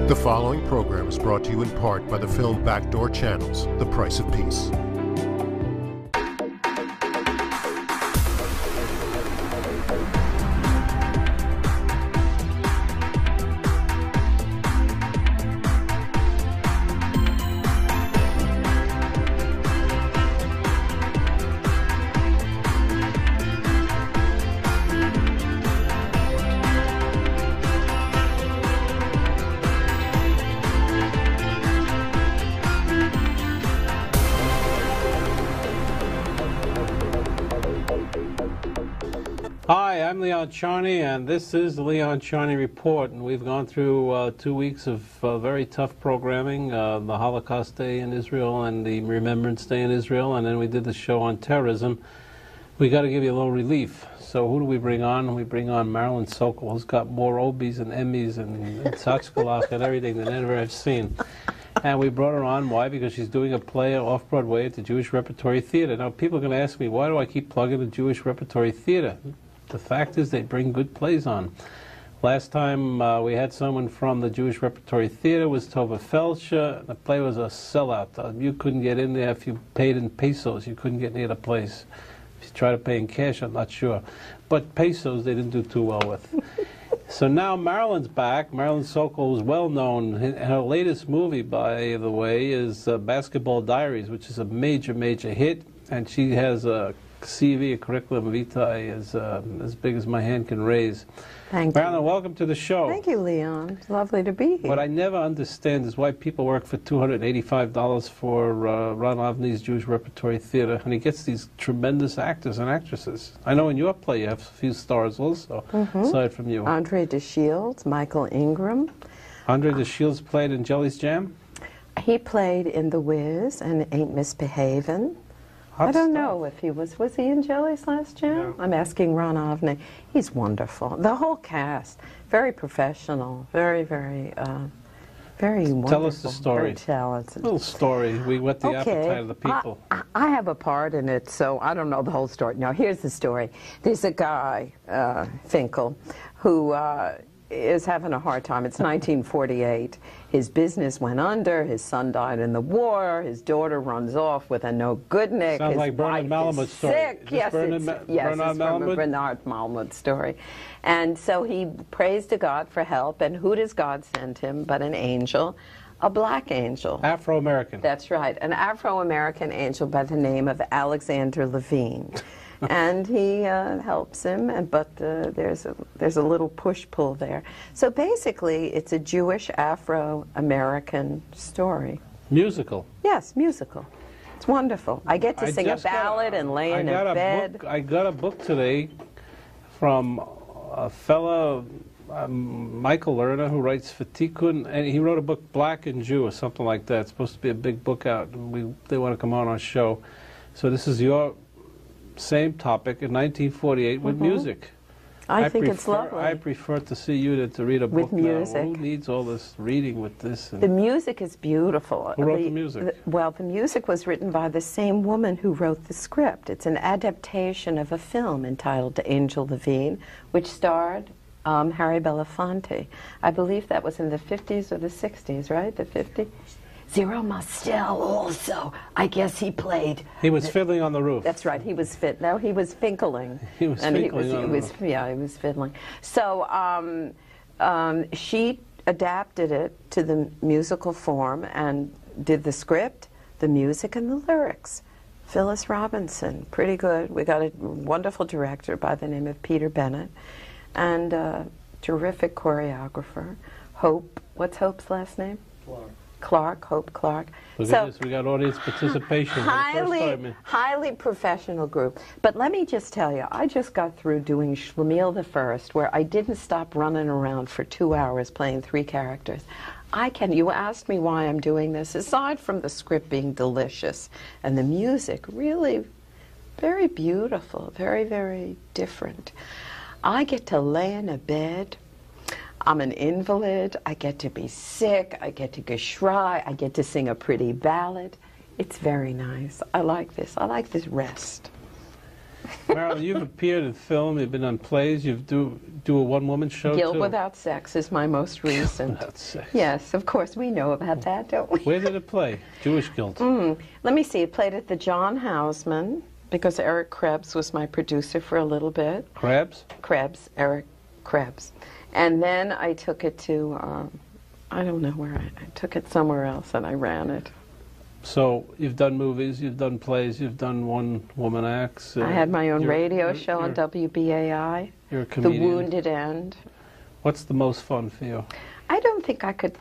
The following program is brought to you in part by the film Backdoor Channels, The Price of Peace. Hi, I'm Leon Charney, and this is the Leon Charney Report, and we've gone through 2 weeks of very tough programming, the Holocaust Day in Israel and the Remembrance Day in Israel, and then we did the show on terrorism. We got to give you a little relief. So who do we bring on? We bring on Marilyn Sokol, who's got more Obies and Emmys and Tzatschkalach and everything than ever I've seen. And we brought her on. Why? Because she's doing a play off-Broadway at the Jewish Repertory Theater. Now, people are going to ask me, why do I keep plugging the Jewish Repertory Theater? The fact is they bring good plays on. Last time we had someone from the Jewish Repertory Theater was Tova Felsher. The play was a sellout. You couldn't get in there if you paid in pesos. You couldn't get near the place. If you try to pay in cash, I'm not sure. But pesos they didn't do too well with. So now Marilyn's back. Marilyn Sokol is well known. Her latest movie, by the way, is Basketball Diaries, which is a major, major hit. And she has a CV, a curriculum vitae, as big as my hand can raise. Thank Marilyn, you. welcome to the show. Thank you, Leon. It's lovely to be here. What I never understand is why people work for $285 for Ron Avney's Jewish Repertory Theater, and he gets these tremendous actors and actresses. I know in your play you have a few stars also, aside from you. Andre DeShields, Michael Ingram. Andre DeShields played in Jelly's Jam? He played in The Wiz and Ain't Misbehavin'. I don't know if he was he in Jelly's last jam? No. I'm asking Ron Avney. He's wonderful. The whole cast, very professional, very wonderful. Tell us the story. Very talented. A little story. We whet the appetite of the people. I have a part in it, so I don't know the whole story. Now, here's the story. There's a guy, Finkel, who is having a hard time. It's 1948. His business went under. His son died in the war. His daughter runs off with a no-good Nick. Sounds his like Bernard Malamud's story. Sick. Yes, it's from a Bernard Malamud story. And so he prays to God for help. And who does God send him but an angel? A black angel. Afro-American. That's right. An Afro-American angel by the name of Alexander Levine. And he helps him, but there's a little push-pull there. So basically, it's a Jewish Afro-American story. Musical. Yes, musical. It's wonderful. I get to sing a ballad and lay in a bed. I got a book today from a fellow, Michael Lerner, who writes for Tikkun, and he wrote a book, Black and Jew, or something like that. It's supposed to be a big book out, and they want to come on our show. So this is your same topic in 1948 with music. I think it's lovely. I prefer to see you to read a book with music. Now. Who needs all this reading with this? The music is beautiful. Who wrote the music? Well, the music was written by the same woman who wrote the script. It's an adaptation of a film entitled Angel Levine, which starred Harry Belafonte. I believe that was in the 50s or the 60s, right? The 50s? Zero Mostel also. I guess he played. He was fiddling on the roof. That's right. He was No, he was finkling. He was finkling. Yeah, he was fiddling. So she adapted it to the musical form and did the script, the music, and the lyrics. Phyllis Robinson, pretty good. We got a wonderful director by the name of Peter Bennett, and a terrific choreographer. Hope. What's Hope's last name? Hope Clark. Look at this, we got audience participation. Highly professional group. But let me just tell you, I just got through doing Shlemiel the First, where I didn't stop running around for 2 hours playing 3 characters. You asked me why I'm doing this. Aside from the script being delicious and the music really very beautiful, very, very different, I get to lay in a bed. I'm an invalid, I get to be sick, I get to geschrei, I get to sing a pretty ballad. It's very nice. I like this rest. Marilyn, you've appeared in film, you've been on plays, you do a one-woman show, Guilt too. Without Sex is my most recent. Without Sex. Yes, of course, we know about that, don't we? Where did it play? Jewish Guilt. Let me see, it played at the John Houseman, because Eric Krebs was my producer for a little bit. Krebs? Krebs, Eric Krebs. And then I took it to, I don't know where, I took it somewhere else and I ran it. So you've done movies, you've done plays, you've done one-woman acts. I had my own radio show on WBAI. You're a comedian. The Wounded End. What's the most fun for you? I don't think I could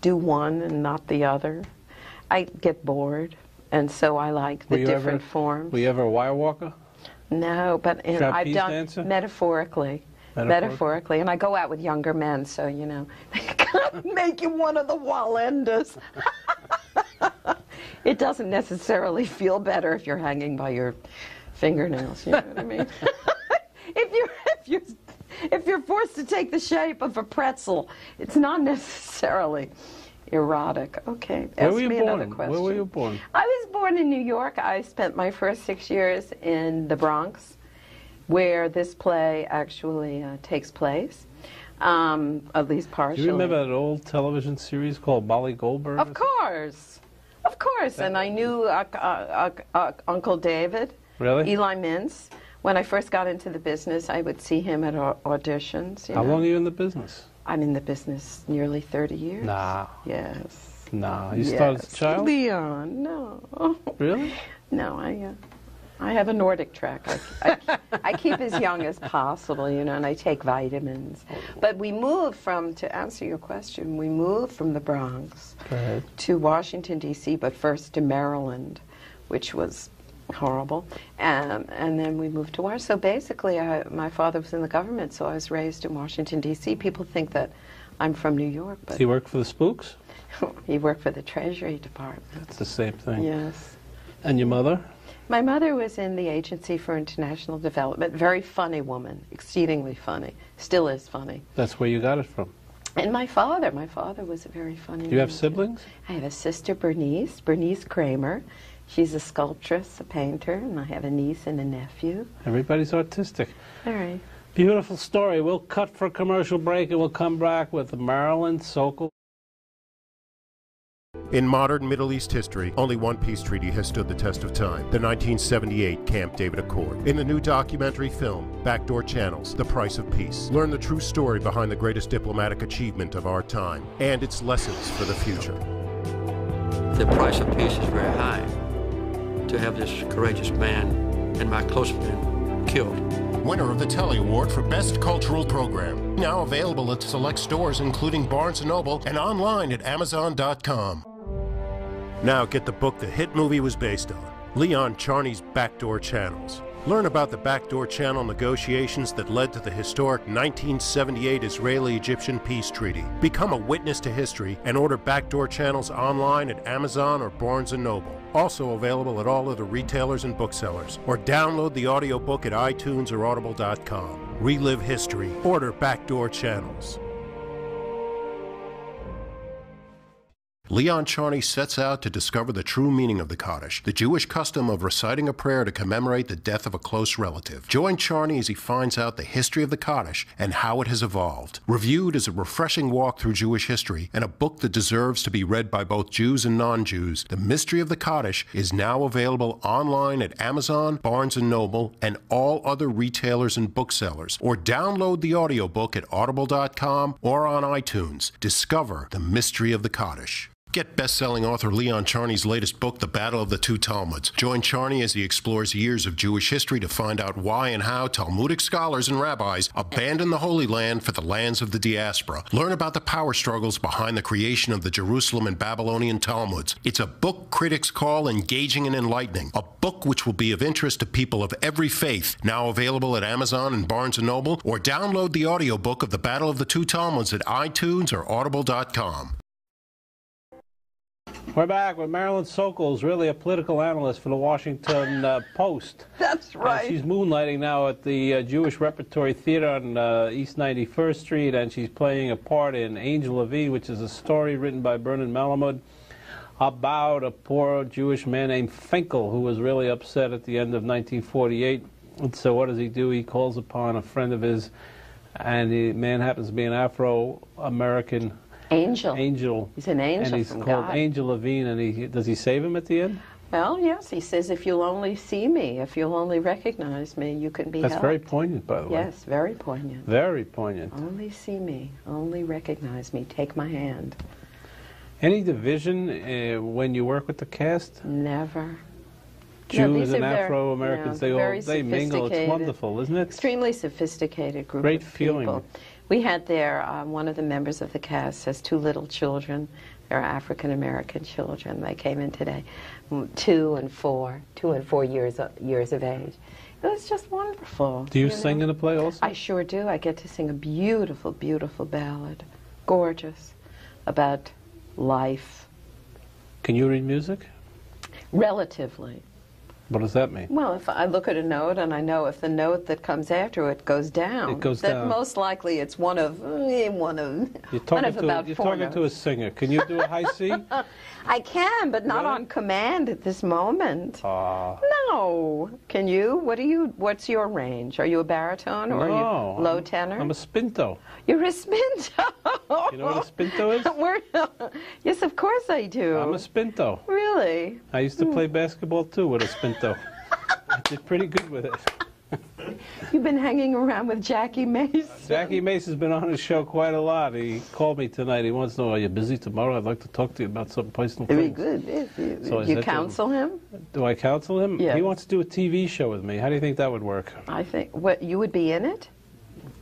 do one and not the other. I get bored, and so I like the different forms. Were you ever a wire walker? No, but I've done dancer? Metaphorically, and I go out with younger men, so you know, they kind of make you one of the Wallendas. It doesn't necessarily feel better if you're hanging by your fingernails. You know what I mean? If you're forced to take the shape of a pretzel, it's not necessarily erotic. Okay, ask me another question. Where were you born? I was born in New York. I spent my first 6 years in the Bronx, where this play actually takes place, at least partially. Do you remember that old television series called Molly Goldberg? Of course. Of course. And I knew Uncle David, really? Eli Mintz. When I first got into the business, I would see him at auditions. How long are you in the business? I'm in the business nearly 30 years. Nah. Yes. Nah. You started as a child? Leon, no. Really? No, I have a Nordic track. I keep as young as possible, you know, and I take vitamins. But we moved to answer your question, we moved from the Bronx to Washington, D.C., but first to Maryland, which was horrible. And then we moved to Washington. So basically, my father was in the government, so I was raised in Washington, D.C. People think that I'm from New York. But he worked for the Spooks? He worked for the Treasury Department. That's the same thing. Yes. And your mother? My mother was in the Agency for International Development. Very funny woman, exceedingly funny. Still is funny. That's where you got it from. And my father was a very funny man. Do you have siblings? I have a sister, Bernice Kramer. She's a sculptress, a painter, and I have a niece and a nephew. Everybody's artistic. All right. Beautiful story. We'll cut for a commercial break and we'll come back with Marilyn Sokol. In modern Middle East history, only one peace treaty has stood the test of time, the 1978 Camp David Accord. In the new documentary film, Backdoor Channels, The Price of Peace, learn the true story behind the greatest diplomatic achievement of our time and its lessons for the future. The price of peace is very high to have this courageous man and my close friend killed. Winner of the Telly Award for Best Cultural Program. Now available at select stores including Barnes & Noble and online at Amazon.com. Now get the book the hit movie was based on, Leon Charney's Backdoor Channels. Learn about the Backdoor Channel negotiations that led to the historic 1978 Israeli-Egyptian peace treaty. Become a witness to history and order Backdoor Channels online at Amazon or Barnes & Noble. Also available at all other retailers and booksellers. Or download the audiobook at iTunes or Audible.com. Relive history. Order Backdoor Channels. Leon Charney sets out to discover the true meaning of the Kaddish, the Jewish custom of reciting a prayer to commemorate the death of a close relative. Join Charney as he finds out the history of the Kaddish and how it has evolved. Reviewed as a refreshing walk through Jewish history and a book that deserves to be read by both Jews and non-Jews, The Mystery of the Kaddish is now available online at Amazon, Barnes & Noble, and all other retailers and booksellers. Or download the audiobook at Audible.com or on iTunes. Discover the mystery of the Kaddish. Get best-selling author Leon Charney's latest book, The Battle of the Two Talmuds. Join Charney as he explores years of Jewish history to find out why and how Talmudic scholars and rabbis abandoned the Holy Land for the lands of the diaspora. Learn about the power struggles behind the creation of the Jerusalem and Babylonian Talmuds. It's a book critics call engaging and enlightening. A book which will be of interest to people of every faith. Now available at Amazon and Barnes & Noble, or download the audiobook of The Battle of the Two Talmuds at iTunes or Audible.com. We're back with Marilyn Sokol, who's really a political analyst for the Washington Post. That's right. She's moonlighting now at the Jewish Repertory Theater on East 91st Street, and she's playing a part in Angel Levine, which is a story written by Bernard Malamud about a poor Jewish man named Finkel, who was really upset at the end of 1948 And so what does he do? He calls upon a friend of his, and the man happens to be an Afro-American angel. He's an angel and he's from called God. Angel Levine, and does he save him at the end? Well, yes, he says, if you'll only see me, if you'll only recognize me, you can be That's helped. very poignant, by the way. Yes, very poignant. Very poignant. Only see me, only recognize me, take my hand. Any division when you work with the cast? Never. Jews and Afro-Americans, they mingle. It's sophisticated, wonderful, isn't it? Extremely sophisticated group Great of feeling. people. We had there, one of the members of the cast has 2 little children. They're African-American children. They came in today, 2 and 4 years of age. It was just wonderful. Do you sing in the play also? I sure do. I get to sing a beautiful, beautiful ballad, gorgeous, about life. Can you read music? Relatively. What does that mean? Well, if I look at a note and I know if the note that comes after it goes down, it goes that down. Most likely it's one of You're talking to a singer. Can you do a high C? I can, but not Really? on command at this moment. Ah. No. Can you? What's your range? Are you a baritone or are you low tenor? I'm a spinto. You're a spinto. You know what a spinto is? Yes, of course I do. I'm a spinto. Really? I used to play basketball too with a spinto. I did pretty good with it. You've been hanging around with Jackie Mason. Jackie Mace has been on his show quite a lot. He called me tonight. He wants to know, are you busy tomorrow? I'd like to talk to you about some personal Very things. good. Yes, So I you said to counsel him? Do I counsel him? Yes. He wants to do a TV show with me. How do you think that would work? I think, you would be in it?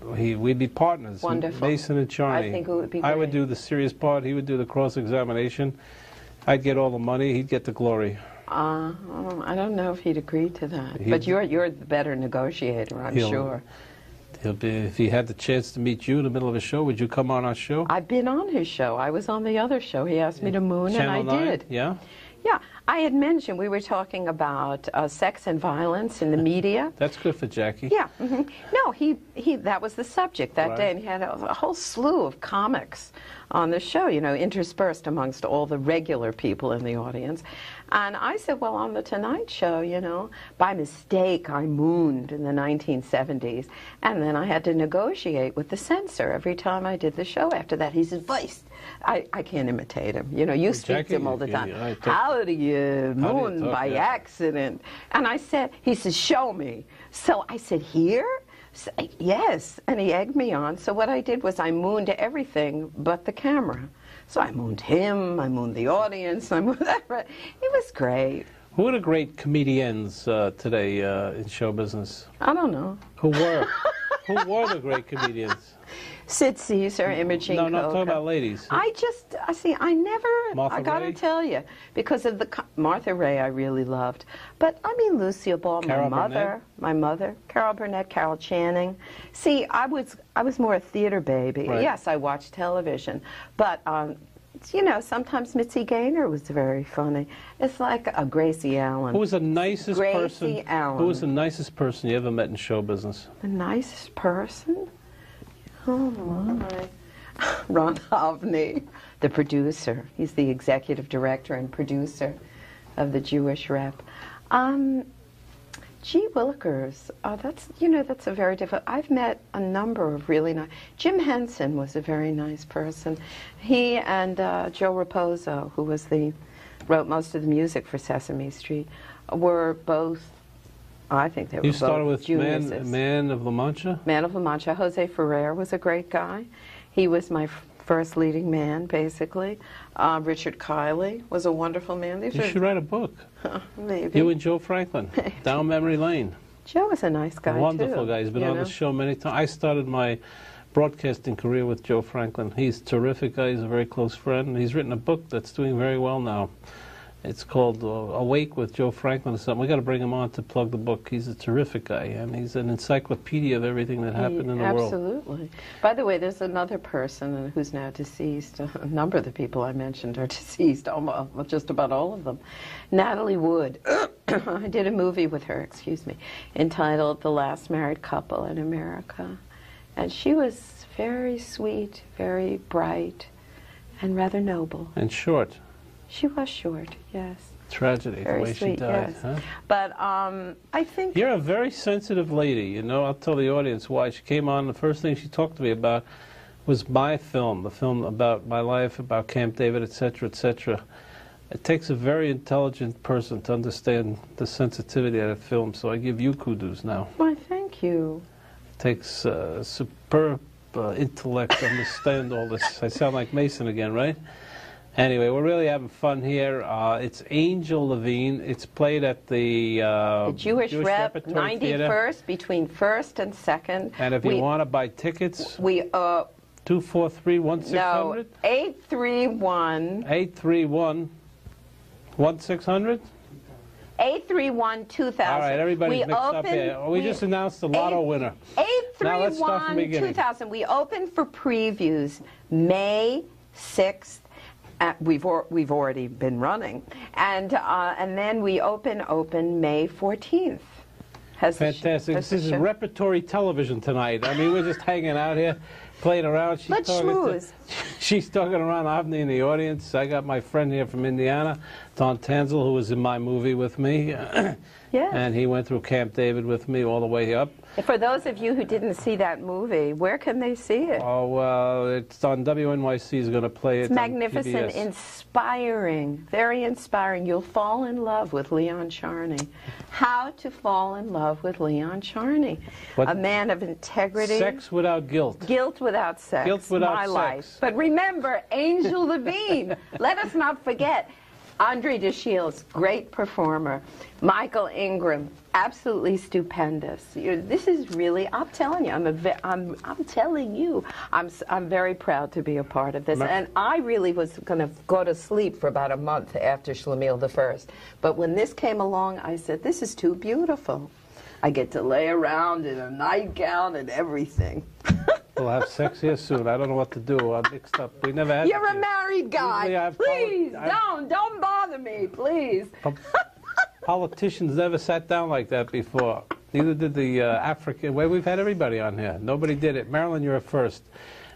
We'd be partners. Wonderful. Mason and Charney. I think it would be I would great. do the serious part. He would do the cross-examination. I'd get all the money. He'd get the glory. I don't know if he'd agree to that. But you're the better negotiator, I'm sure. He'll be. If he had the chance to meet you in the middle of a show, would you come on our show? I've been on his show. I was on the other show. He asked me to moon, Channel and I 9? did. Yeah? Yeah. I had mentioned we were talking about sex and violence in the media. That's good for Jackie. Yeah. No, he that was the subject that Right. day, and he had a whole slew of comics on the show, interspersed amongst all the regular people in the audience. And I said, well, on the Tonight Show, by mistake I mooned in the 1970s, and then I had to negotiate with the censor every time I did the show after that. He said, Vice, I can't imitate him. You speak Jackie, to him all the time. yeah, How do you moon talk, by yeah. accident? And he said, show me. So I said, here? So, yes. And he egged me on. So what I did was I mooned everything but the camera. So I mooned him, I mooned the audience, I mooned everything. It was great. Who are the great comedians today in show business? I don't know. Who were? Who were the great comedians? Sid Caesar, Imogene No, Coca. I'm talking about ladies. I never, Martha I gotta Ray? tell you, because of Martha Ray I really loved. But Lucille Ball, Carol my mother, Carol Burnett, Carol Channing. See, I was more a theater baby. Right. Yes, I watched television. But, sometimes Mitzi Gaynor was very funny. It's like a Gracie Allen. Who was the nicest person? Gracie Allen. Who was the nicest person you ever met in show business? The nicest person? Oh, my. Ron Hovney, the producer. He's the executive director and producer of the Jewish Rep. Gee Willikers, that's a very difficult. I've met a number of really nice. Jim Henson was a very nice person. He and Joe Raposo, who wrote most of the music for Sesame Street, were both. I think they were You both started with geniuses. Man of La Mancha? Man of La Mancha. Jose Ferrer was a great guy. He was my first leading man, basically. Richard Kiley was a wonderful man. You should write a book. Maybe. You and Joe Franklin, down memory lane. Joe was a nice guy, Wonderful too. guy. He's been on the show many times. I started my broadcasting career with Joe Franklin. He's a terrific guy. He's a very close friend. He's written a book that's doing very well now. It's called Awake with Joe Franklin or something. We've got to bring him on to plug the book. He's a terrific guy, and he's an encyclopedia of everything that happened in the world. Absolutely. By the way, there's another person who's now deceased. A number of the people I mentioned are deceased, just about all of them. Natalie Wood. I did a movie with her, entitled The Last Married Couple in America. And she was very sweet, very bright, and rather noble. And short. She was short, yes. Tragedy, Very the way sweet, she died. yes. Huh? But I think You're a very sensitive lady, you know. I'll tell the audience why. She came on, the first thing she talked to me about was my film, the film about my life, about Camp David, etc., etc. It takes a very intelligent person to understand the sensitivity of that film, so I give you kudos now. why, thank you. It takes superb intellect to understand all this. I sound like Mason again, right? Anyway, we're really having fun here. It's Angel Levine. It's played at the Jewish Rep, Repertory Theater. 91st, between 1st and 2nd. And if you want to buy tickets, We 243-1600? no, 831 831-1600? 831-2000. All right, everybody's we mixed up here. We just announced the lotto winner. Now let's start from the beginning. 831-2000. We open for previews May 6th. We've already been running, and then we open May 14th. Fantastic. This is repertory television tonight. I mean, we're just hanging out here, playing around. Let's schmooze. She's talking around Avni in the audience. I got my friend here from Indiana, Don Tanzel, who was in my movie with me. Yeah. And he went through Camp David with me all the way up. For those of you who didn't see that movie, where can they see it? Oh, well, it's on WNYC is going to play it. It's magnificent, PBS. inspiring, very inspiring. You'll fall in love with Leon Charney. How to fall in love with Leon Charney. A man of integrity. Sex without guilt. Guilt without sex. Guilt without My sex. life. But remember, Angel Levine. Let us not forget. Andre DeShields, great performer. Michael Ingram, absolutely stupendous. This is really, I'm telling you, I'm telling you, I'm very proud to be a part of this. And I really was going to go to sleep for about a month after Shlemiel the First. But when this came along, I said, this is too beautiful. I get to lay around in a nightgown and everything. We'll have sex here soon. I don't know what to do. I'm mixed up. We never had. You're a married guy. Please, don't bother me, please. Politicians never sat down like that before. Neither did the African. Well, we've had everybody on here. Nobody did it. Marilyn, you're a first.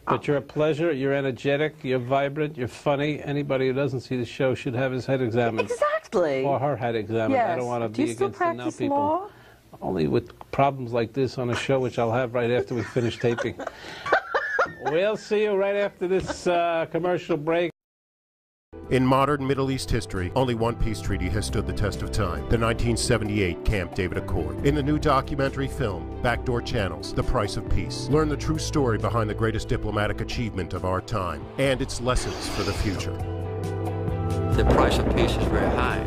But you're a pleasure. You're energetic. You're vibrant. You're funny. Anybody who doesn't see the show should have his head examined. Exactly. Or her head examined. Yes. I don't want to Do be you still against the now practice people. law? Only with problems like this on a show, which I'll have right after we finish taping. We'll see you right after this commercial break. In modern Middle East history, only one peace treaty has stood the test of time, the 1978 Camp David Accord. In the new documentary film, Backdoor Channels, The Price of Peace, learn the true story behind the greatest diplomatic achievement of our time and its lessons for the future. The price of peace is very high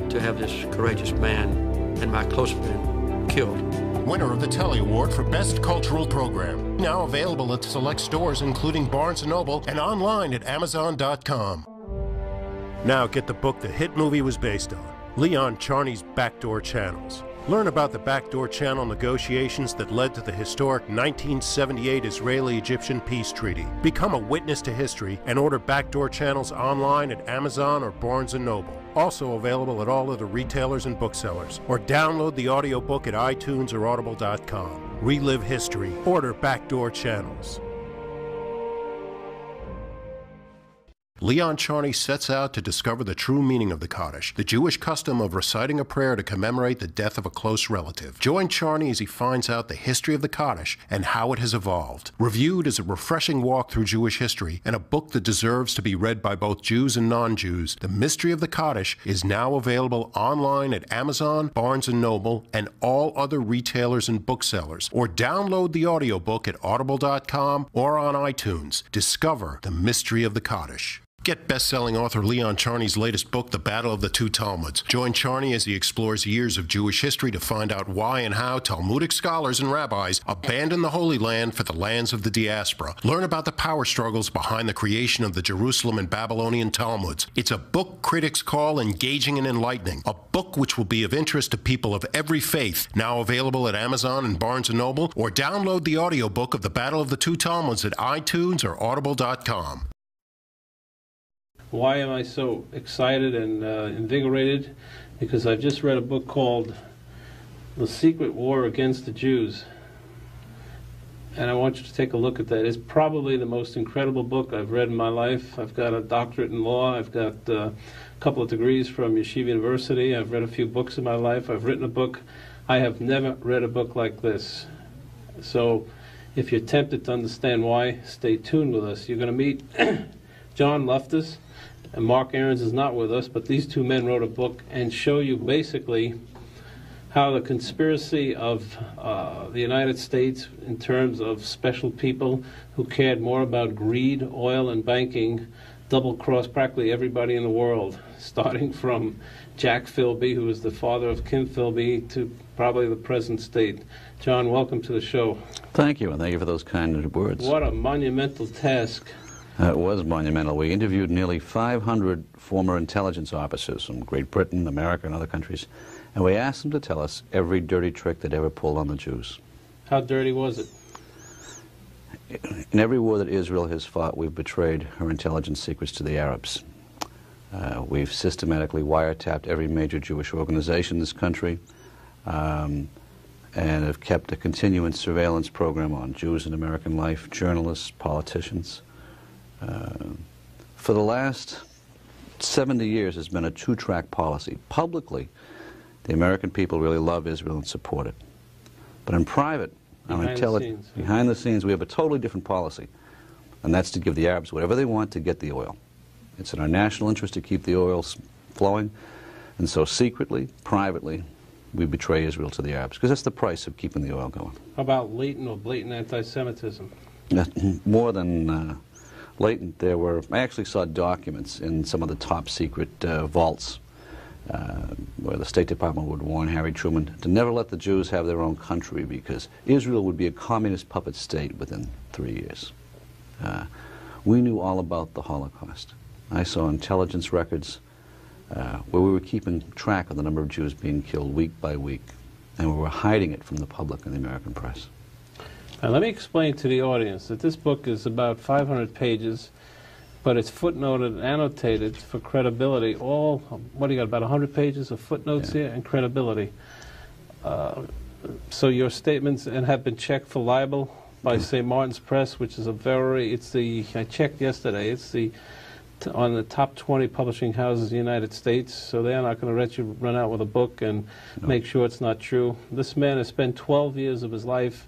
to have this courageous man and my close friend killed. Winner of the Telly Award for Best Cultural Program. Now available at select stores including Barnes & Noble and online at Amazon.com. Now get the book the hit movie was based on, Leon Charney's Backdoor Channels. Learn about the backdoor channel negotiations that led to the historic 1978 Israeli-Egyptian peace treaty. Become a witness to history and order Backdoor Channels online at Amazon or Barnes & Noble. Also available at all other retailers and booksellers. Or download the audiobook at iTunes or Audible.com. Relive history. Order Backdoor Channels. Leon Charney sets out to discover the true meaning of the Kaddish, the Jewish custom of reciting a prayer to commemorate the death of a close relative. Join Charney as he finds out the history of the Kaddish and how it has evolved. Reviewed as a refreshing walk through Jewish history and a book that deserves to be read by both Jews and non-Jews, The Mystery of the Kaddish is now available online at Amazon, Barnes & Noble, and all other retailers and booksellers. Or download the audiobook at Audible.com or on iTunes. Discover The Mystery of the Kaddish. Get best-selling author Leon Charney's latest book, The Battle of the Two Talmuds. Join Charney as he explores years of Jewish history to find out why and how Talmudic scholars and rabbis abandoned the Holy Land for the lands of the diaspora. Learn about the power struggles behind the creation of the Jerusalem and Babylonian Talmuds. It's a book critics call engaging and enlightening. A book which will be of interest to people of every faith. Now available at Amazon and Barnes & Noble, or download the audiobook of The Battle of the Two Talmuds at iTunes or Audible.com. Why am I so excited and invigorated? Because I've just read a book called The Secret War Against the Jews. and I want you to take a look at that. It's probably the most incredible book I've read in my life. I've got a doctorate in law. I've got a couple of degrees from Yeshiva University. I've read a few books in my life. I've written a book. I have never read a book like this. So if you're tempted to understand why, stay tuned with us. You're going to meet John Loftus, and Mark Aarons is not with us, but these two men wrote a book and show you basically how the conspiracy of the United States in terms of special people who cared more about greed, oil, and banking double-crossed practically everybody in the world, starting from Jack Philby, who was the father of Kim Philby, to probably the present state. John, welcome to the show. Thank you, and thank you for those kind words. What a monumental task. It was monumental. We interviewed nearly 500 former intelligence officers from Great Britain, America, and other countries, and we asked them to tell us every dirty trick they'd ever pulled on the Jews. How dirty was it? In every war that Israel has fought, we've betrayed her intelligence secrets to the Arabs. We've systematically wiretapped every major Jewish organization in this country, and have kept a continuing surveillance program on Jews in American life, journalists, politicians. For the last 70 years, there's been a two-track policy. Publicly, the American people really love Israel and support it. But in private, behind the scenes, we have a totally different policy, and that's to give the Arabs whatever they want to get the oil. It's in our national interest to keep the oil flowing, and so secretly, privately, we betray Israel to the Arabs, because that's the price of keeping the oil going. How about latent or blatant anti-Semitism? More than latent, I actually saw documents in some of the top secret vaults where the State Department would warn Harry Truman to never let the Jews have their own country, because Israel would be a communist puppet state within 3 years. We knew all about the Holocaust. I saw intelligence records where we were keeping track of the number of Jews being killed week by week, and we were hiding it from the public and the American press. Now let me explain to the audience that this book is about 500 pages, but it's footnoted and annotated for credibility. What do you got, about 100 pages of footnotes here and credibility. So your statements have been checked for libel by St. Martin's Press, which is I checked yesterday, it's on the top 20 publishing houses in the United States, so they're not going to let you run out with a book and make sure it's not true. This man has spent 12 years of his life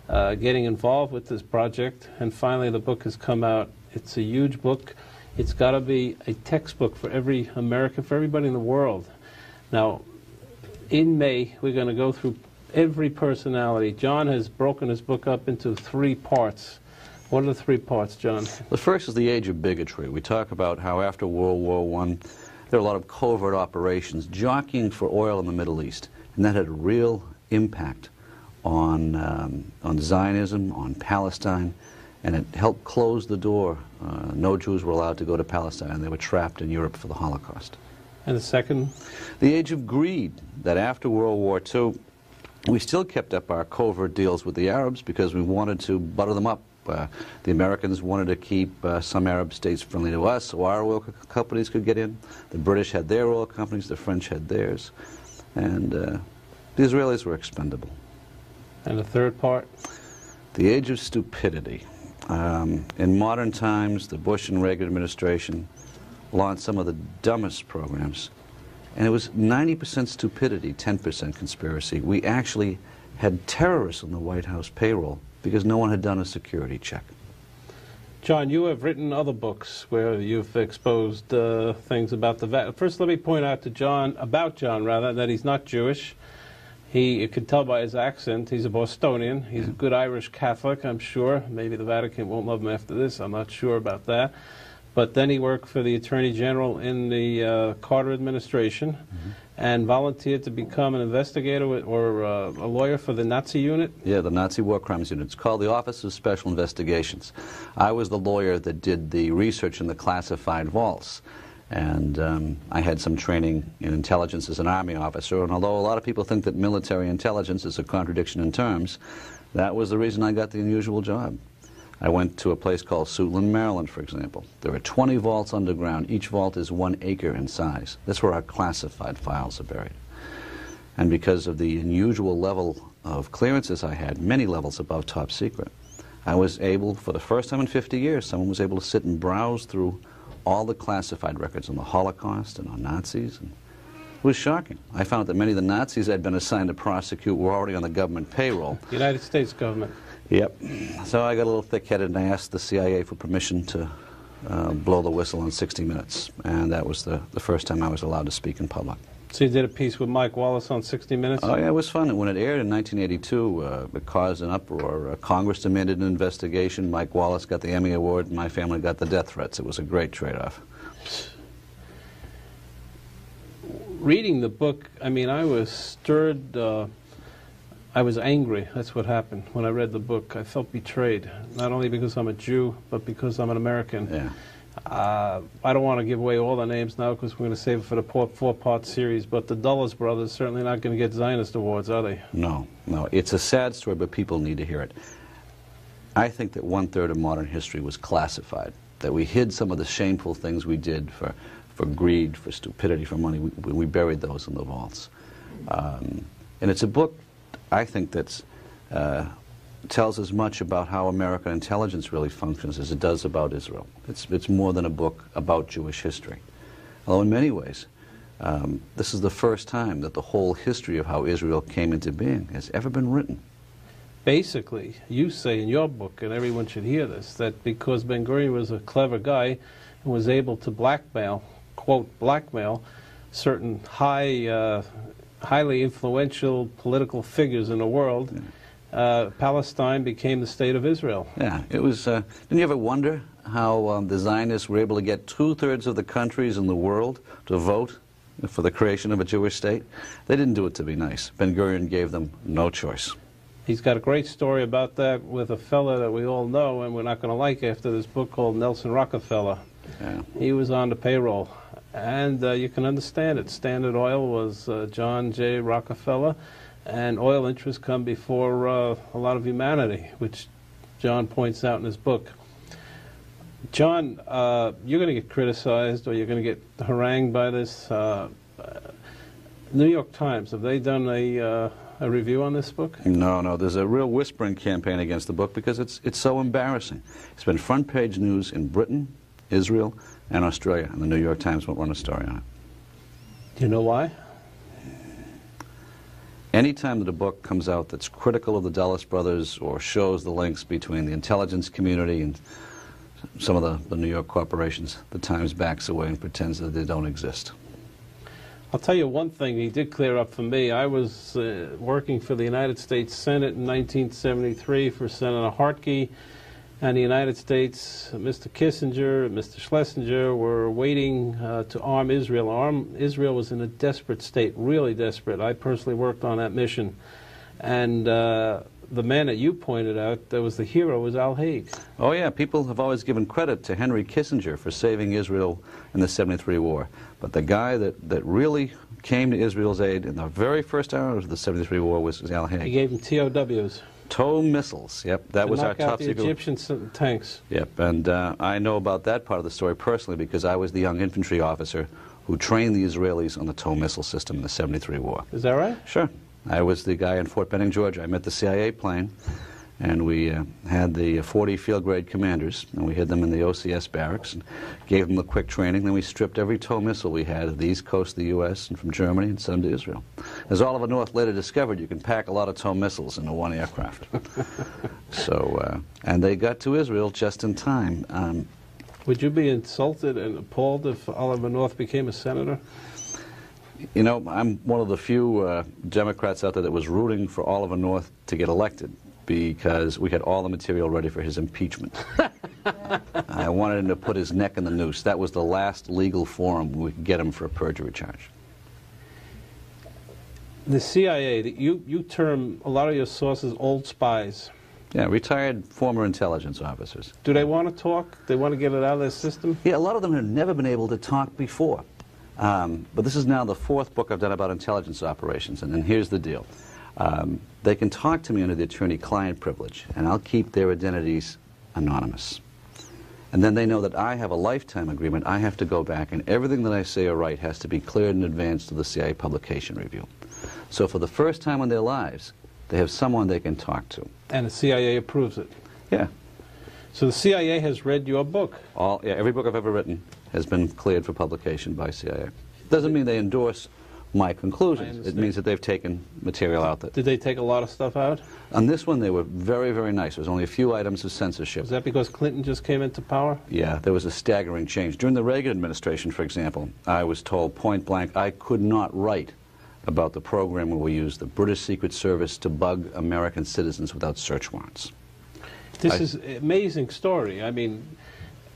getting involved with this project, and finally the book has come out. It's a huge book. It's got to be a textbook for every American, for everybody in the world. Now, in May, we're going to go through every personality. John has broken his book up into 3 parts. What are the 3 parts, John? The first is the age of bigotry. We talk about how after World War I, there were a lot of covert operations jockeying for oil in the Middle East, and that had a real impact on Zionism, on Palestine, and it helped close the door. No Jews were allowed to go to Palestine, and they were trapped in Europe for the Holocaust. And the second? The age of greed, that after World War II, we still kept up our covert deals with the Arabs because we wanted to butter them up. The Americans wanted to keep some Arab states friendly to us so our oil companies could get in. The British had their oil companies, the French had theirs, and the Israelis were expendable. And the third part? The age of stupidity. In modern times, the Bush and Reagan administration launched some of the dumbest programs, and it was 90% stupidity, 10% conspiracy. We actually had terrorists on the White House payroll because no one had done a security check. John, you have written other books where you've exposed things about the Vatican. First, let me point out to John, that he's not Jewish. You could tell by his accent, he's a Bostonian. He's a good Irish Catholic, I'm sure. Maybe the Vatican won't love him after this. I'm not sure about that. But then he worked for the Attorney General in the Carter administration and volunteered to become an investigator or a lawyer for the Nazi unit. Yeah, the Nazi War Crimes Unit. It's called the Office of Special Investigations. I was the lawyer that did the research in the classified vaults. And I had some training in intelligence as an Army officer, and although a lot of people think that military intelligence is a contradiction in terms, that was the reason I got the unusual job. I went to a place called Suitland, Maryland, for example. There are 20 vaults underground. Each vault is 1 acre in size. That's where our classified files are buried. And because of the unusual level of clearances I had, many levels above top secret, I was able, for the first time in 50 years, someone was able to sit and browse through all the classified records on the Holocaust and on Nazis. And it was shocking. I found that many of the Nazis I'd been assigned to prosecute were already on the government payroll. United States government. Yep. So I got a little thick-headed and I asked the CIA for permission to blow the whistle on 60 Minutes. And that was the first time I was allowed to speak in public. So you did a piece with Mike Wallace on 60 Minutes? Oh, yeah, it was fun. And when it aired in 1982, it caused an uproar. Congress demanded an investigation. Mike Wallace got the Emmy Award, and my family got the death threats. It was a great trade-off. Reading the book, I mean, I was stirred. I was angry. That's what happened when I read the book. I felt betrayed, not only because I'm a Jew, but because I'm an American. Yeah. I don't want to give away all the names now because we're going to save it for the four-part series, but the Dulles brothers certainly not going to get Zionist awards, are they? No, no. It's a sad story, but people need to hear it. I think that 1/3 of modern history was classified, that we hid some of the shameful things we did for greed, for stupidity, for money. We buried those in the vaults. And it's a book, I think, that's tells as much about how American intelligence really functions as it does about Israel. It's more than a book about Jewish history. Although in many ways, this is the first time that the whole history of how Israel came into being has ever been written. Basically, you say in your book, and everyone should hear this, that because Ben-Gurion was a clever guy and was able to blackmail, quote, blackmail, certain highly influential political figures in the world, Palestine became the state of Israel. Yeah, it was, didn't you ever wonder how the Zionists were able to get 2/3 of the countries in the world to vote for the creation of a Jewish state? They didn't do it to be nice. Ben-Gurion gave them no choice. He's got a great story about that with a fella that we all know and we're not going to like after this book called Nelson Rockefeller. Yeah. He was on the payroll. And you can understand it. Standard Oil was John J. Rockefeller, and oil interests come before a lot of humanity, which John points out in his book. John, you're going to get criticized or you're going to get harangued by this. New York Times, have they done a review on this book? No, no. There's a real whispering campaign against the book because it's so embarrassing. It's been front page news in Britain, Israel, and Australia, and the New York Times won't run a story on it. Do you know why? Anytime that a book comes out that's critical of the Dulles brothers or shows the links between the intelligence community and some of the New York corporations, the Times backs away and pretends that they don't exist. I'll tell you one thing he did clear up for me. I was working for the United States Senate in 1973 for Senator Hartke, and the United States, Mr. Kissinger, Mr. Schlesinger were waiting to arm Israel. Israel was in a desperate state, really desperate. I personally worked on that mission. And the man that you pointed out that was the hero was Al Haig. Oh, yeah. People have always given credit to Henry Kissinger for saving Israel in the '73 war. But the guy that really came to Israel's aid in the very first hours of the '73 war was Al Haig. He gave them TOWs. TOW missiles, yep, that was our top secret. To knock out the Egyptian tanks. Yep, and I know about that part of the story personally because I was the young infantry officer who trained the Israelis on the TOW missile system in the '73 war. Is that right? Sure. I was the guy in Fort Benning, Georgia. I met the CIA plane, and we had the 40 field grade commanders, and we hid them in the OCS barracks and gave them the quick training. Then we stripped every TOW missile we had of the east coast of the U.S. and from Germany and sent them to Israel. As Oliver North later discovered, you can pack a lot of TOW missiles into one aircraft. So, and they got to Israel just in time. Would you be insulted and appalled if Oliver North became a senator? You know, I'm one of the few Democrats out there that was rooting for Oliver North to get elected because we had all the material ready for his impeachment. I wanted him to put his neck in the noose. That was the last legal forum we could get him for a perjury charge. The CIA, you term a lot of your sources old spies. Yeah, retired former intelligence officers. Do they want to talk? They want to get it out of their system? Yeah, a lot of them have never been able to talk before. But this is now the 4th book I've done about intelligence operations, and here's the deal. They can talk to me under the attorney-client privilege, and I'll keep their identities anonymous. And then they know that I have a lifetime agreement. I have to go back, and everything that I say or write has to be cleared in advance to the CIA Publication Review. So for the first time in their lives, they have someone they can talk to. And the CIA approves it. Yeah. So the CIA has read your book. Every book I've ever written has been cleared for publication by CIA. Doesn't mean they endorse my conclusions. It means that they've taken material out that... Did they take a lot of stuff out? On this one, they were very, very nice. There was only a few items of censorship. Was that because Clinton just came into power? Yeah, there was a staggering change. During the Reagan administration, for example, I was told point blank I could not write about the program where we used the British Secret Service to bug American citizens without search warrants. This is an amazing story. I mean,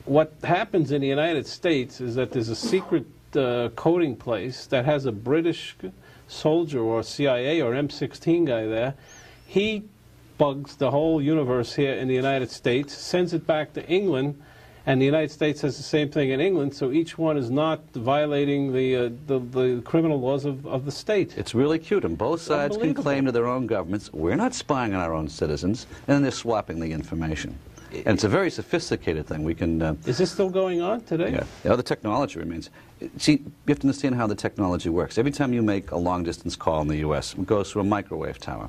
what happens in the United States is that there's a secret coding place that has a British soldier or CIA or M16 guy there. He bugs the whole universe here in the United States, sends it back to England, and the United States has the same thing in England, so each one is not violating the criminal laws of the state. It's really cute, and both sides can claim to their own governments, we're not spying on our own citizens, and then they're swapping the information. And it's a very sophisticated thing. We can... Is this still going on today? Yeah. The technology remains. See, you have to understand how the technology works. Every time you make a long-distance call in the U.S., it goes through a microwave tower.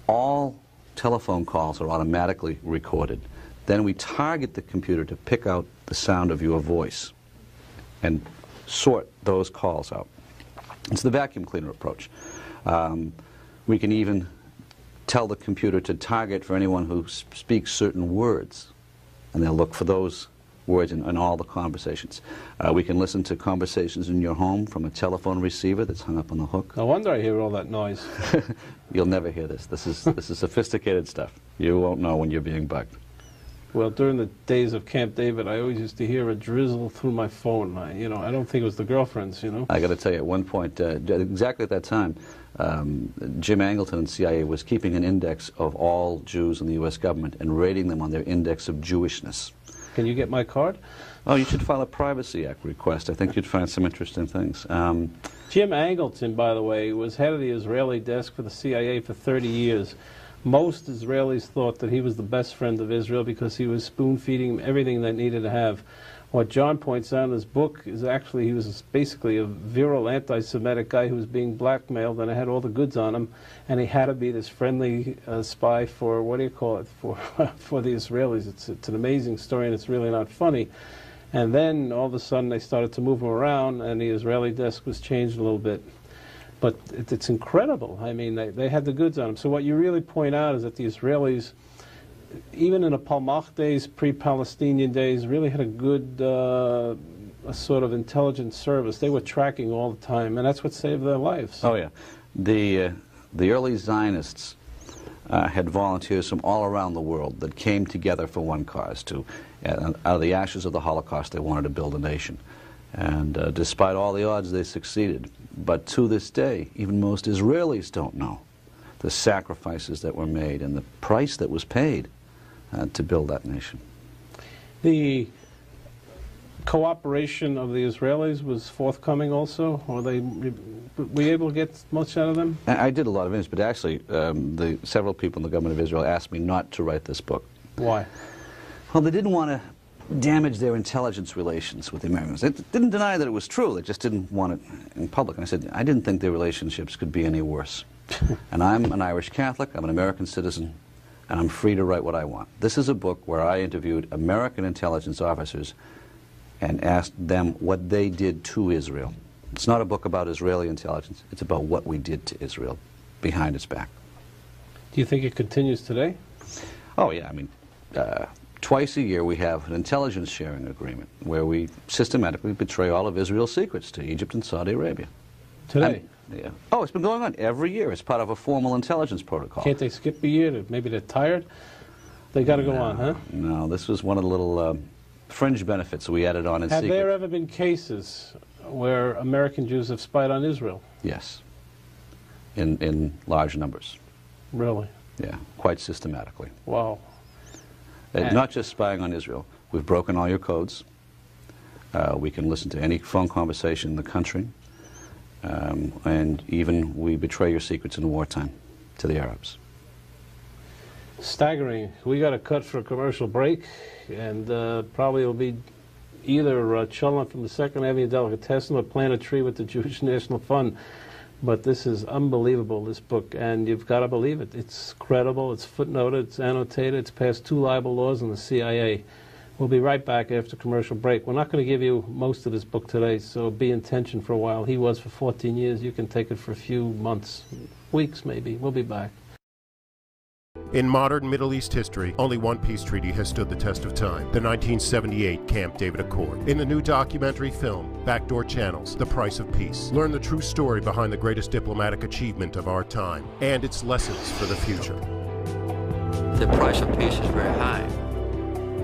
All telephone calls are automatically recorded. Then we target the computer to pick out the sound of your voice and sort those calls out. It's the vacuum cleaner approach. We can even tell the computer to target for anyone who speaks certain words, and they'll look for those words in all the conversations. We can listen to conversations in your home from a telephone receiver that's hung up on the hook. No wonder I hear all that noise. You'll never hear this. This is sophisticated stuff. You won't know when you're being bugged. Well, during the days of Camp David, I always used to hear a drizzle through my phone. I don't think it was the girlfriends, I got to tell you, at one point, exactly at that time, Jim Angleton and CIA was keeping an index of all Jews in the U.S. government and rating them on their index of Jewishness. Can you get my card? Oh, you should file a Privacy Act request. I think you'd find some interesting things. Jim Angleton, by the way, was head of the Israeli desk for the CIA for 30 years. Most Israelis thought that he was the best friend of Israel because he was spoon-feeding them everything they needed to have. What John points out in his book is actually he was basically a virile anti-Semitic guy who was being blackmailed, and it had all the goods on him, and he had to be this friendly spy for, what do you call it, for the Israelis. It's an amazing story, and it's really not funny. And then all of a sudden they started to move him around, and the Israeli desk was changed a little bit. But it's incredible. I mean, they had the goods on them. So what you really point out is that the Israelis, even in the Palmach days, pre-Palestinian days, really had a good a sort of intelligence service. They were tracking all the time, and that's what saved their lives. Oh, yeah. The early Zionists had volunteers from all around the world that came together for one cause. Out of the ashes of the Holocaust, they wanted to build a nation. And despite all the odds, they succeeded. But to this day, even most Israelis don't know the sacrifices that were made and the price that was paid to build that nation. The cooperation of the Israelis was forthcoming also? Were you able to get much out of them? I did a lot of interviews, but actually several people in the government of Israel asked me not to write this book. Why? Well, they didn't want to damage their intelligence relations with the Americans. They didn't deny that it was true, they just didn't want it in public. And I said, I didn't think their relationships could be any worse. And I'm an Irish Catholic, I'm an American citizen, and I'm free to write what I want. This is a book where I interviewed American intelligence officers and asked them what they did to Israel. It's not a book about Israeli intelligence, it's about what we did to Israel behind its back. Do you think it continues today? Oh, yeah, I mean, twice a year we have an intelligence sharing agreement where we systematically betray all of Israel's secrets to Egypt and Saudi Arabia. Today? Yeah. Oh, it's been going on every year. It's part of a formal intelligence protocol. Can't they skip a year? Maybe they're tired? They got to go on, huh? No, this was one of the little fringe benefits we added on in secret. Have there ever been cases where American Jews have spied on Israel? Yes. In large numbers. Really? Yeah, quite systematically. Wow. Not just spying on Israel. We've broken all your codes. We can listen to any phone conversation in the country. And even we betray your secrets in wartime to the Arabs. Staggering. We got to cut for a commercial break, and probably it'll be either Cholent from the Second Avenue Delicatessen or Plant a Tree with the Jewish National Fund. But this is unbelievable, this book, and you've got to believe it. It's credible, it's footnoted, it's annotated, it's passed 2 libel laws in the CIA. We'll be right back after commercial break. We're not going to give you most of this book today, so be in tension for a while. He was for 14 years. You can take it for a few months, weeks maybe. We'll be back. In modern Middle East history, only one peace treaty has stood the test of time, the 1978 Camp David Accord. In the new documentary film, Backdoor Channels, The Price of Peace, learn the true story behind the greatest diplomatic achievement of our time and its lessons for the future. The price of peace is very high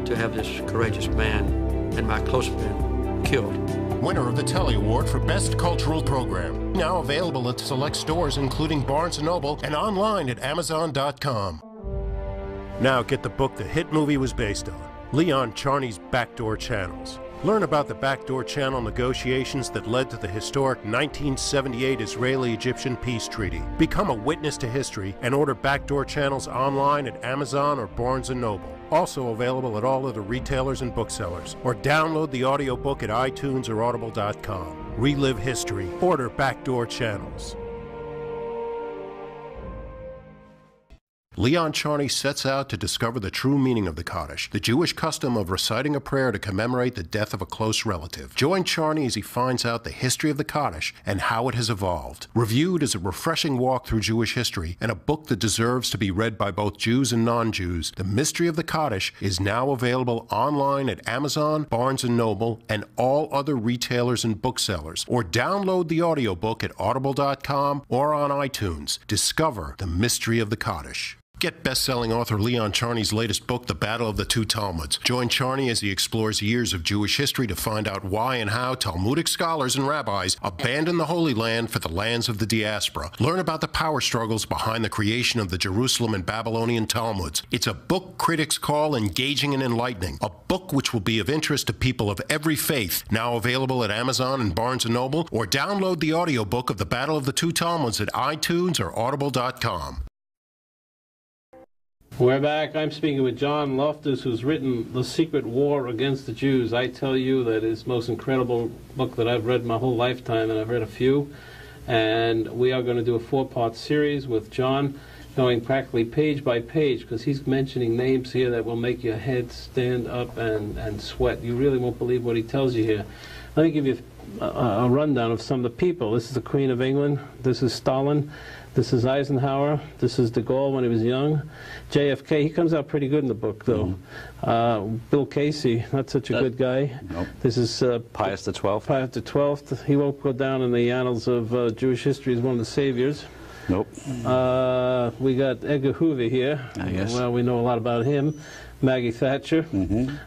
to have this courageous man and my close friend killed. Winner of the Telly Award for Best Cultural Program. Now available at select stores including Barnes & Noble and online at Amazon.com. Now get the book the hit movie was based on, Leon Charney's Backdoor Channels. Learn about the backdoor channel negotiations that led to the historic 1978 Israeli-Egyptian peace treaty. Become a witness to history and order Backdoor Channels online at Amazon or Barnes & Noble. Also available at all other retailers and booksellers. Or download the audiobook at iTunes or Audible.com. Relive history. Order Backdoor Channels. Leon Charney sets out to discover the true meaning of the Kaddish, the Jewish custom of reciting a prayer to commemorate the death of a close relative. Join Charney as he finds out the history of the Kaddish and how it has evolved. Reviewed as a refreshing walk through Jewish history and a book that deserves to be read by both Jews and non-Jews, The Mystery of the Kaddish is now available online at Amazon, Barnes & Noble, and all other retailers and booksellers. Or download the audiobook at Audible.com or on iTunes. Discover The Mystery of the Kaddish. Get best-selling author Leon Charney's latest book, The Battle of the Two Talmuds. Join Charney as he explores years of Jewish history to find out why and how Talmudic scholars and rabbis abandoned the Holy Land for the lands of the diaspora. Learn about the power struggles behind the creation of the Jerusalem and Babylonian Talmuds. It's a book critics call engaging and enlightening. A book which will be of interest to people of every faith. Now available at Amazon and Barnes & Noble, or download the audiobook of The Battle of the Two Talmuds at iTunes or Audible.com. We're back. I'm speaking with John Loftus, who's written The Secret War Against the Jews. I tell you that it's the most incredible book that I've read my whole lifetime, and I've read a few. And we are going to do a 4-part series with John, going practically page by page, because he's mentioning names here that will make your head stand up and sweat. You really won't believe what he tells you here. Let me give you a rundown of some of the people. This is the Queen of England. This is Stalin. This is Eisenhower. This is de Gaulle when he was young. JFK, he comes out pretty good in the book, though. Bill Casey, not such a good guy. Nope. This is Pius XII. Pius XII. He won't go down in the annals of Jewish history as one of the saviors. Nope. We got Edgar Hoover here. Yes. Well, we know a lot about him. Maggie Thatcher.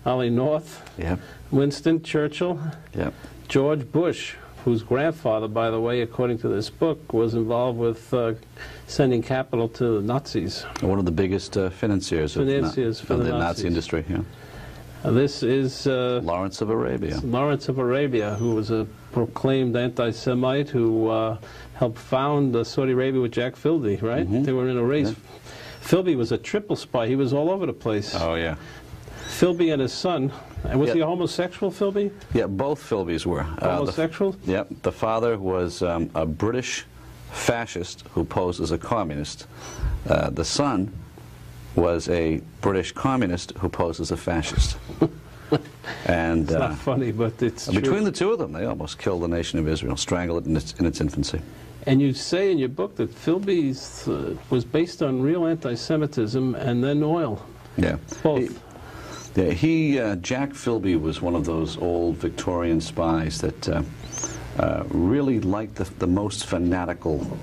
Ollie North. Yep. Winston Churchill. Yep. George Bush, whose grandfather, by the way, according to this book, was involved with sending capital to the Nazis. One of the biggest financiers of the Nazi industry. Yeah. This is Lawrence of Arabia. Lawrence of Arabia, who was a proclaimed anti-Semite who helped found Saudi Arabia with Jack Philby, right? They were in a race. Yeah. Philby was a triple spy. He was all over the place. Oh, yeah. Philby and his son. Was he a homosexual, Philby? Yeah, both Philbys were. Homosexual? The father was a British fascist who posed as a communist. The son was a British communist who posed as a fascist. And it's not funny, but it's between true. the two of them, they almost killed the nation of Israel, strangled it in its infancy. And you say in your book that Philby's was based on real anti-Semitism and then oil. Yeah. Both. Jack Philby was one of those old Victorian spies that really liked the most fanatical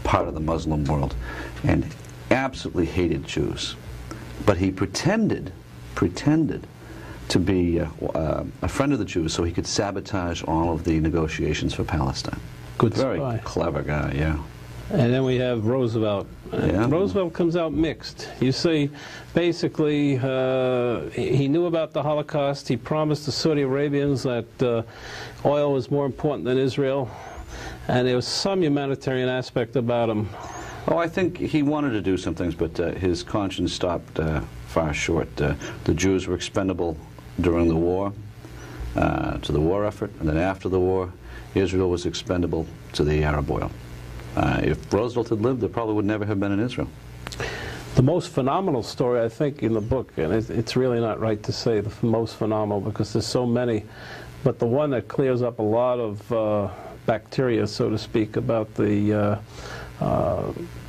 part of the Muslim world and absolutely hated Jews. But he pretended to be a friend of the Jews so he could sabotage all of the negotiations for Palestine. Good Very spy. clever guy, yeah. And then we have Roosevelt. Yeah. Roosevelt comes out mixed. You see, basically, he knew about the Holocaust. He promised the Saudi Arabians that oil was more important than Israel. And there was some humanitarian aspect about him. Oh, I think he wanted to do some things, but his conscience stopped far short. The Jews were expendable during the war. to the war effort, and then after the war, Israel was expendable to the Arab oil. If Roosevelt had lived, there probably would never have been an Israel. The most phenomenal story, I think, in the book, and it's really not right to say the most phenomenal because there's so many, but the one that clears up a lot of bacteria, so to speak, about the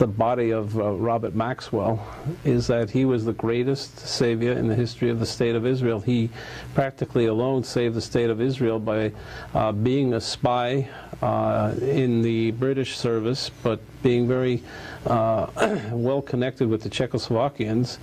body of Robert Maxwell is that he was the greatest savior in the history of the State of Israel. He practically alone saved the State of Israel by being a spy in the British service, but being very well connected with the Czechoslovakians.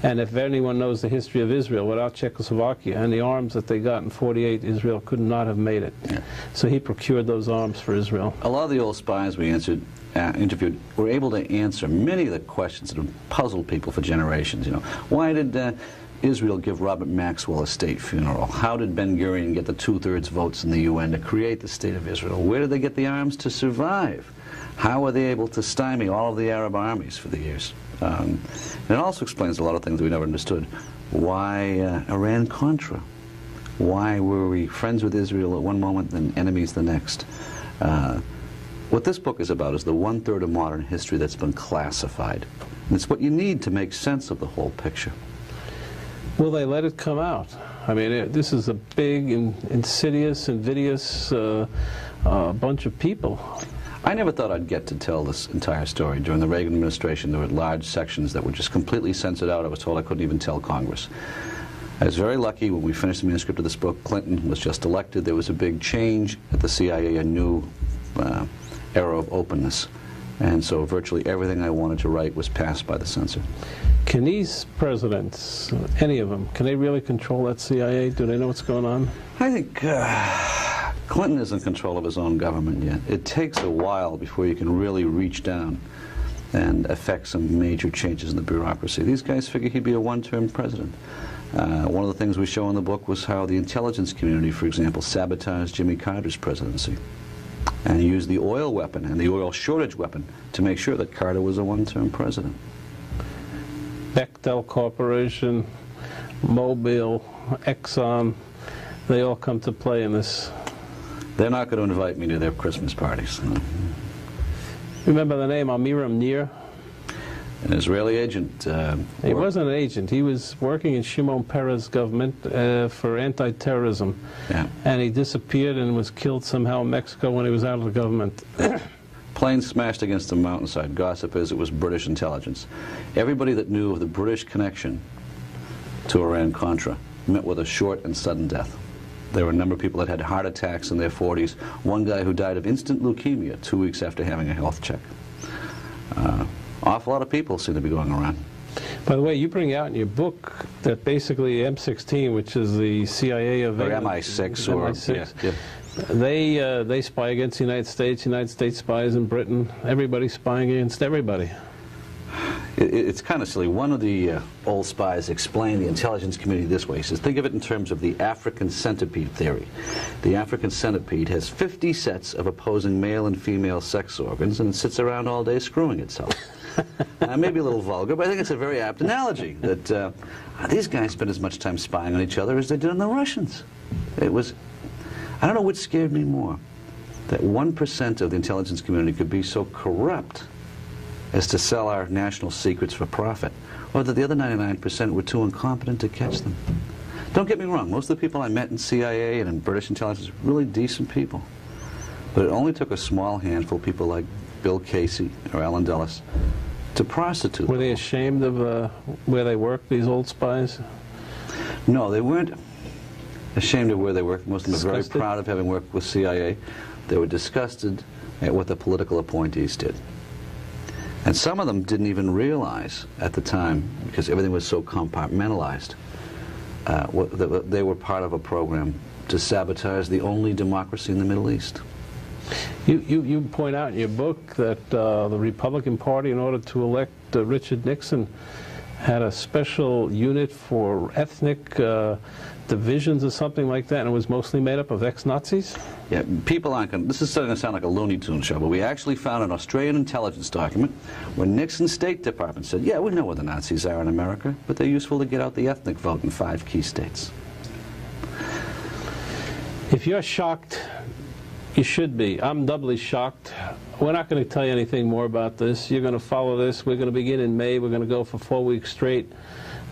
And if anyone knows the history of Israel, without Czechoslovakia and the arms that they got in '48, Israel could not have made it. Yeah. So he procured those arms for Israel. A lot of the old spies we interviewed were able to answer many of the questions that have puzzled people for generations. You know, why did Israel give Robert Maxwell a state funeral? How did Ben-Gurion get the 2/3 votes in the UN to create the State of Israel? Where did they get the arms to survive? How were they able to stymie all of the Arab armies for the years? And it also explains a lot of things we never understood. Why Iran-Contra? Why were we friends with Israel at one moment and enemies the next? What this book is about is the 1/3 of modern history that's been classified. And it's what you need to make sense of the whole picture. Will they let it come out? I mean, this is a big, insidious, invidious bunch of people. I never thought I'd get to tell this entire story. During the Reagan administration, there were large sections that were just completely censored out. I was told I couldn't even tell Congress. I was very lucky when we finished the manuscript of this book. Clinton was just elected. There was a big change at the CIA, a new era of openness. And so virtually everything I wanted to write was passed by the censor. Can these presidents, any of them, can they really control that CIA? Do they know what's going on? I think Clinton is in control of his own government yet. It takes a while before you can really reach down and affect some major changes in the bureaucracy. These guys figure he'd be a one-term president. One of the things we show in the book was how the intelligence community, for example, sabotaged Jimmy Carter's presidency and used the oil weapon and the oil shortage weapon to make sure that Carter was a one-term president. Bechtel Corporation, Mobil, Exxon, they all come to play in this. They're not going to invite me to their Christmas parties. Remember the name Amiram Nir? An Israeli agent. He wasn't an agent. He was working in Shimon Peres' government for anti-terrorism. Yeah. And he disappeared and was killed somehow in Mexico when he was out of the government. Plane smashed against a mountainside. Gossip is it was British intelligence. Everybody that knew of the British connection to Iran-Contra met with a short and sudden death. There were a number of people that had heart attacks in their 40s. One guy who died of instant leukemia 2 weeks after having a health check. Awful lot of people seem to be going around. By the way, you bring out in your book that basically M16, which is the CIA of... Or MI6. Or MI6. Yeah. They spy against the United States spies in Britain, everybody's spying against everybody. It's kind of silly. One of the old spies explained the intelligence community this way. He says, think of it in terms of the African centipede theory. The African centipede has 50 sets of opposing male and female sex organs and it sits around all day screwing itself. Maybe a little vulgar, but I think it's a very apt analogy that these guys spend as much time spying on each other as they did on the Russians. It was, I don't know what scared me more, that 1% of the intelligence community could be so corrupt as to sell our national secrets for profit, or that the other 99% were too incompetent to catch them. Don't get me wrong, most of the people I met in CIA and in British intelligence were really decent people. But it only took a small handful of people like Bill Casey or Alan Dulles to prostitute. Were they ashamed of where they worked, these old spies? No, they weren't ashamed of where they worked. Most of them were very proud of having worked with CIA. They were disgusted at what the political appointees did. And some of them didn't even realize at the time, because everything was so compartmentalized, that they were part of a program to sabotage the only democracy in the Middle East. You point out in your book that the Republican Party, in order to elect Richard Nixon, had a special unit for ethnic divisions or something like that, and it was mostly made up of ex-Nazis? Yeah, people aren't going to... This is starting to sound like a Looney Tunes show, but we actually found an Australian intelligence document where Nixon's State Department said, yeah, we know where the Nazis are in America, but they're useful to get out the ethnic vote in 5 key states. If you're shocked, you should be. I'm doubly shocked. We're not going to tell you anything more about this. You're going to follow this. We're going to begin in May. We're going to go for 4 weeks straight.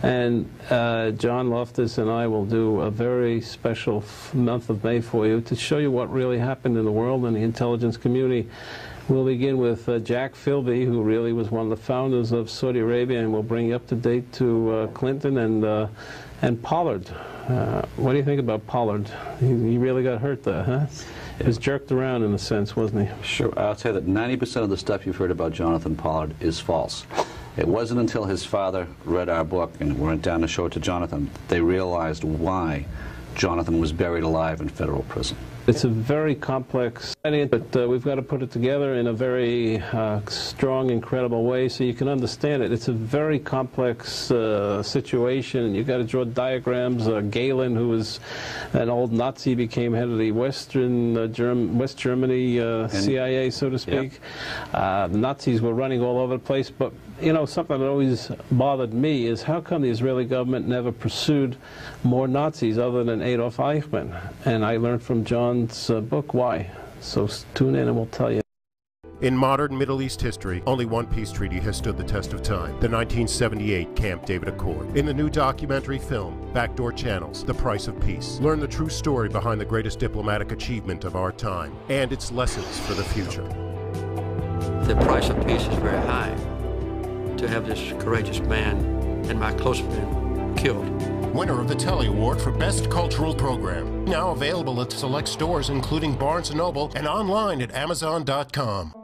And John Loftus and I will do a very special month of May for you to show you what really happened in the world and the intelligence community. We'll begin with Jack Philby, who really was one of the founders of Saudi Arabia, and we'll bring you up to date to Clinton and Pollard. What do you think about Pollard? He really got hurt there, huh? He was jerked around in a sense, wasn't he? Sure. I'll tell you that 90% of the stuff you've heard about Jonathan Pollard is false. It wasn't until his father read our book and went down to show it to Jonathan that they realized why Jonathan was buried alive in federal prison. It's a very complex idea, but we've got to put it together in a very strong, incredible way so you can understand it. It's a very complex situation. You've got to draw diagrams. Galen, who was an old Nazi, became head of the West Germany CIA, so to speak. Yep. The Nazis were running all over the place, but you know, something that always bothered me is how come the Israeli government never pursued more Nazis other than Adolf Eichmann? And I learned from John's book why. So tune in and we'll tell you. In modern Middle East history, only one peace treaty has stood the test of time, the 1978 Camp David Accord. In the new documentary film, Backdoor Channels, The Price of Peace, learn the true story behind the greatest diplomatic achievement of our time and its lessons for the future. The price of peace is very high. To have this courageous man and my close friend killed. Winner of the Telly Award for Best Cultural Program. Now available at select stores including Barnes & Noble and online at Amazon.com.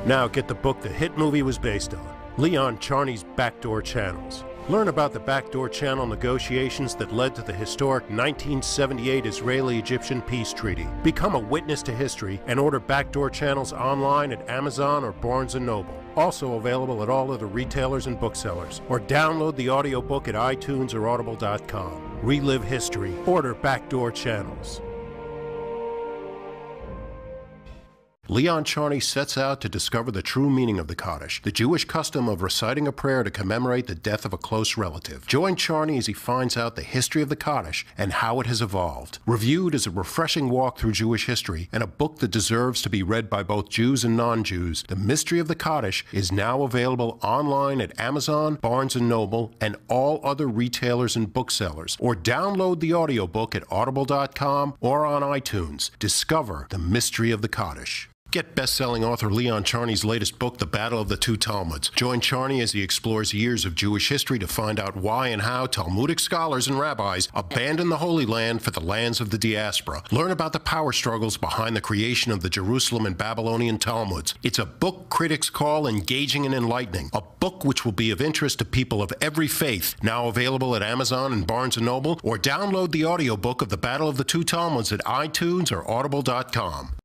Now get the book the hit movie was based on, Leon Charney's Backdoor Channels. Learn about the Backdoor Channel negotiations that led to the historic 1978 Israeli-Egyptian peace treaty. Become a witness to history and order Backdoor Channels online at Amazon or Barnes & Noble. Also available at all other retailers and booksellers. Or download the audiobook at iTunes or Audible.com. Relive history. Order Backdoor Channels. Leon Charney sets out to discover the true meaning of the Kaddish, the Jewish custom of reciting a prayer to commemorate the death of a close relative. Join Charney as he finds out the history of the Kaddish and how it has evolved. Reviewed as a refreshing walk through Jewish history and a book that deserves to be read by both Jews and non-Jews, The Mystery of the Kaddish is now available online at Amazon, Barnes & Noble, and all other retailers and booksellers. Or download the audiobook at Audible.com or on iTunes. Discover The Mystery of the Kaddish. Get best-selling author Leon Charney's latest book, The Battle of the Two Talmuds. Join Charney as he explores years of Jewish history to find out why and how Talmudic scholars and rabbis abandoned the Holy Land for the lands of the diaspora. Learn about the power struggles behind the creation of the Jerusalem and Babylonian Talmuds. It's a book critics call engaging and enlightening. A book which will be of interest to people of every faith. Now available at Amazon and Barnes & Noble, or download the audiobook of The Battle of the Two Talmuds at iTunes or Audible.com.